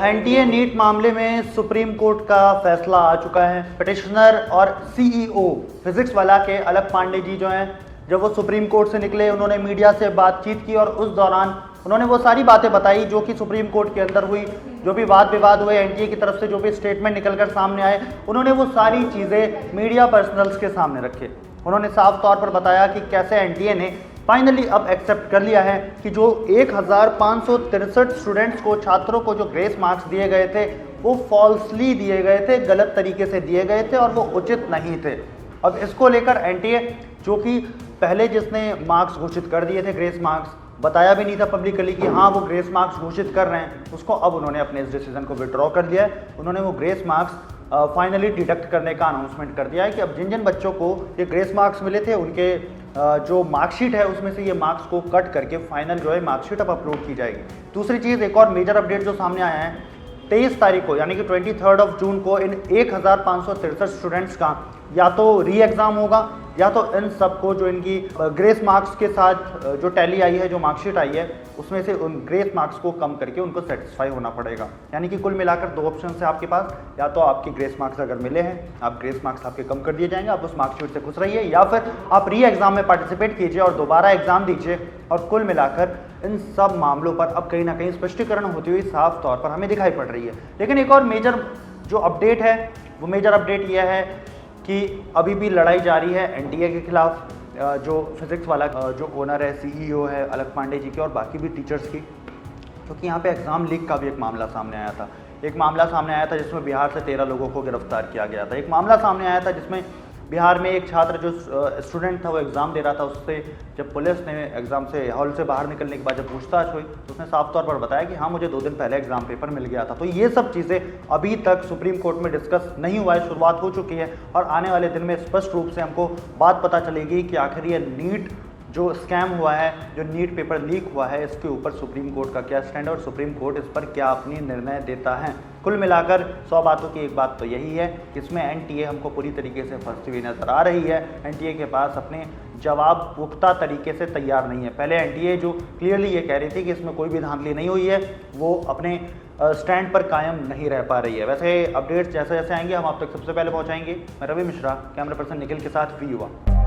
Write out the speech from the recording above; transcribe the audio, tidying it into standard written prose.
NTA NEET मामले में supreme court का फैसला आ चुका है। पिटिशनर और सीईओ फिजिक्स वाला के अलख पांडे जी जो हैं, जब वो सुप्रीम कोर्ट से निकले, उन्होंने मीडिया से बातचीत की और उस दौरान उन्होंने वो सारी बातें बताई जो कि सुप्रीम कोर्ट के अंदर हुई, जो भी वाद विवाद हुए, एनटीए की तरफ से जो भी स्टेटमेंट निकलकर सामने आए, उन्होंने वो सारी चीज़ें मीडिया पर्सनल्स के सामने रखे। उन्होंने साफ तौर पर बताया कि कैसे एनटीए ने फाइनली अब एक्सेप्ट कर लिया है कि जो 1563 स्टूडेंट्स को, छात्रों को जो ग्रेस मार्क्स दिए गए थे वो फॉल्सली दिए गए थे, गलत तरीके से दिए गए थे और वो उचित नहीं थे। अब इसको लेकर एनटीए, जो कि पहले जिसने मार्क्स घोषित कर दिए थे, ग्रेस मार्क्स, बताया भी नहीं था पब्लिकली कि हाँ वो ग्रेस मार्क्स घोषित कर रहे हैं, उसको अब उन्होंने अपने इस डिसीजन को विड्रॉ कर दिया है। उन्होंने वो ग्रेस मार्क्स फाइनली डिडक्ट करने का अनाउंसमेंट कर दिया है कि अब जिन जिन बच्चों को ये ग्रेस मार्क्स मिले थे उनके जो मार्कशीट है उसमें से ये मार्क्स को कट करके फाइनल जो है मार्कशीट अब अपलोड की जाएगी। दूसरी चीज़, एक और मेजर अपडेट जो सामने आया है, 23 तारीख को यानी कि 23 जून को इन 1563 स्टूडेंट्स का या तो री एग्ज़ाम होगा या तो इन सबको जो इनकी ग्रेस मार्क्स के साथ जो टैली आई है, जो मार्कशीट आई है, उसमें से उन ग्रेस मार्क्स को कम करके उनको सेटिस्फाई होना पड़ेगा। यानी कि कुल मिलाकर दो ऑप्शन है आपके पास, या तो आपकी ग्रेस मार्क्स अगर मिले हैं, आप ग्रेस मार्क्स आपके कम कर दिए जाएंगे, आप उस मार्कशीट से खुश रहिए, या फिर आप री एग्ज़ाम में पार्टिसिपेट कीजिए और दोबारा एग्ज़ाम दीजिए। और कुल मिलाकर इन सब मामलों पर अब कहीं ना कहीं स्पष्टीकरण होती हुई साफ तौर पर हमें दिखाई पड़ रही है। लेकिन एक और मेजर जो अपडेट है, वो मेजर अपडेट यह है कि अभी भी लड़ाई जारी है एनटीए के खिलाफ, जो फिजिक्स वाला जो ओनर है, सीईओ है अलख पांडे जी की और बाकी भी टीचर्स की, क्योंकि यहाँ पे एग्ज़ाम लीक का भी एक मामला सामने आया था। एक मामला सामने आया था जिसमें बिहार से 13 लोगों को गिरफ्तार किया गया था। एक मामला सामने आया था जिसमें बिहार में एक छात्र जो स्टूडेंट था वो एग्ज़ाम दे रहा था, उससे जब पुलिस ने एग्ज़ाम से हॉल से बाहर निकलने के बाद जब पूछताछ हुई तो उसने साफ तौर पर बताया कि हाँ मुझे 2 दिन पहले एग्ज़ाम पेपर मिल गया था। तो ये सब चीज़ें अभी तक सुप्रीम कोर्ट में डिस्कस नहीं हुआ है, शुरुआत हो चुकी है और आने वाले दिन में स्पष्ट रूप से हमको बात पता चलेगी कि आखिर ये नीट जो स्कैम हुआ है, जो नीट पेपर लीक हुआ है, इसके ऊपर सुप्रीम कोर्ट का क्या स्टैंड है और सुप्रीम कोर्ट इस पर क्या अपनी निर्णय देता है। कुल मिलाकर 100 बातों की एक बात तो यही है कि इसमें एनटीए हमको पूरी तरीके से फंसती हुई नजर आ रही है। एनटीए के पास अपने जवाब पुख्ता तरीके से तैयार नहीं है। पहले एनटीए जो क्लियरली ये कह रही थी कि इसमें कोई भी धांधली नहीं हुई है, वो अपने स्टैंड पर कायम नहीं रह पा रही है। वैसे अपडेट्स जैसे जैसे आएंगे हम आप तक सबसे पहले पहुँचाएंगे। मैं रवि मिश्रा, कैमरा पर्सन निखिल के साथ वी युवा।